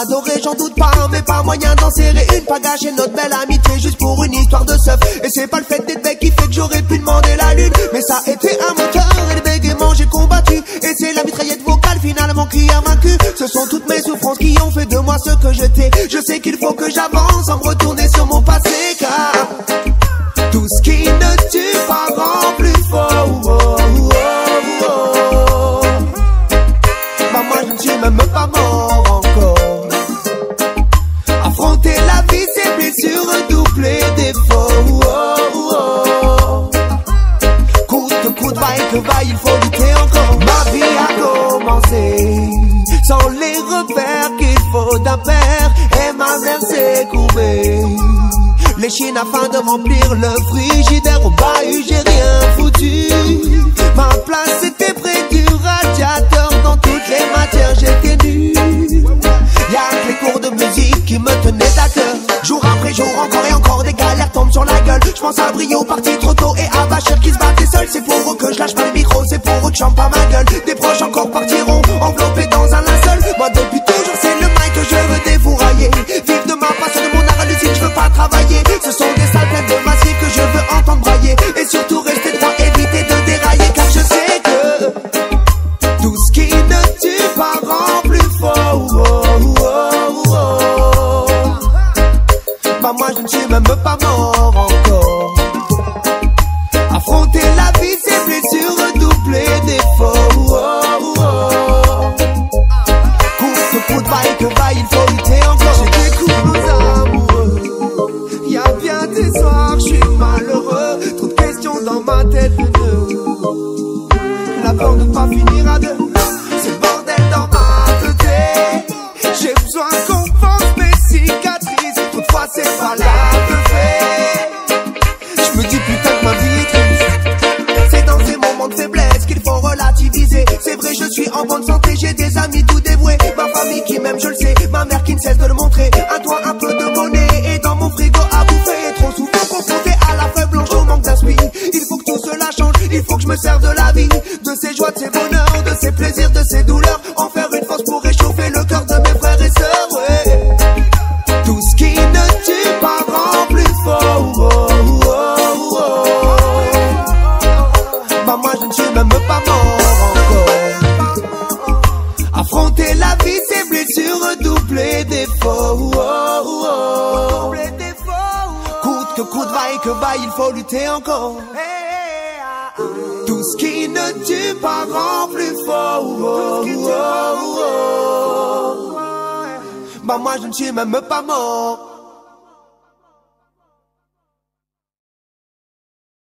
m'adorer, j'en doute pas, mais pas moyen d'en serrer une, pas gâcher notre belle amitié juste pour une histoire de seuf. Et c'est pas le fait d'être bête qui fait que j'aurais pu demander la lune, mais ça a été un moteur et le bégaiement j'ai combattu. Et c'est la mitraillette vocale finalement qui a vaincu. Ce sont toutes mes souffrances qui ont fait de moi ce que je t'ai. Je sais qu'il faut que j'avance sans me retourner sur mon passé, car tout ce qui ne tue pas rend plus fort. Bah moi je ne suis même pas mort encore. Affronter la vie c'est blessures redoubler d'efforts. Coûte que coûte, vaille que vaille, il faut lutter encore. Ma vie a commencé sans les repères qu'il faut d'un père. Et ma mère s'est courbée les chines afin de remplir le frigidaire. Au bahut j'ai rien foutu. Ma place était près du radiateur. Dans toutes les matières j'étais nu. Y'a que les cours de musique qui me tenaient à cœur. Jour après jour encore et encore des galères tombent sur la gueule. Je pense à Brio parti trop tôt et à Bachir qui se battait seul. C'est pour eux que je lâche pas le micro, c'est pour eux que j'en pas ma gueule. Des proches encore partiront enveloppés dans un linceul. Moi depuis toujours c'est le mic que je veux défourailler. Vivre de ma passion, de mon art hallucine, je veux pas travailler. Ce sont des salles pleines de massifs que je veux entendre brailler. Et surtout rester droit, éviter de dérailler. Car je sais que tout ce qui ne tue pas rend plus fort. Bah moi je ne suis même pas mort encore. Affronter la vie c'est blessures redoubler d'efforts. Coûte que coûte, vaille que vaille, il faut lutter encore. J'ai des coups amoureux. Y'a bien des soirs, je suis malheureux. Trop de questions dans ma tête, la peur de pas finir à deux. C'est le bordel dans ma tête. J'ai besoin qu'on pense mes cicatrices. Toutefois c'est pas là que fait. Je me dis putain que ma vie est triste. C'est dans ces moments de faiblesse qu'il faut relativiser. C'est vrai je suis en bonne santé, j'ai des amis tout dévoués. Ma famille qui m'aime je le sais, ma mère qui ne cesse de le montrer. Un toit, un peu de monnaie et dans mon frigo à bouffer. Trop souvent confronté à la feuille blanche au manque d'inspi. Il faut que tout cela change, il faut que je me serve de la vie. De ces joies, de ces bonheurs, de ces plaisirs, de ces douleurs. En faire une force pour réchauffer le cœur de mes frères et sœurs, ouais. Tout ce qui ne tue pas rend plus fort. Bah moi je ne suis même pas mort encore. Affronter la vie c'est blessures redoubler d'efforts. Coûte que coûte, vaille que vaille, il faut lutter encore. Tout ce qui ne tue pas rend plus fort. Bah moi je ne suis même pas mort.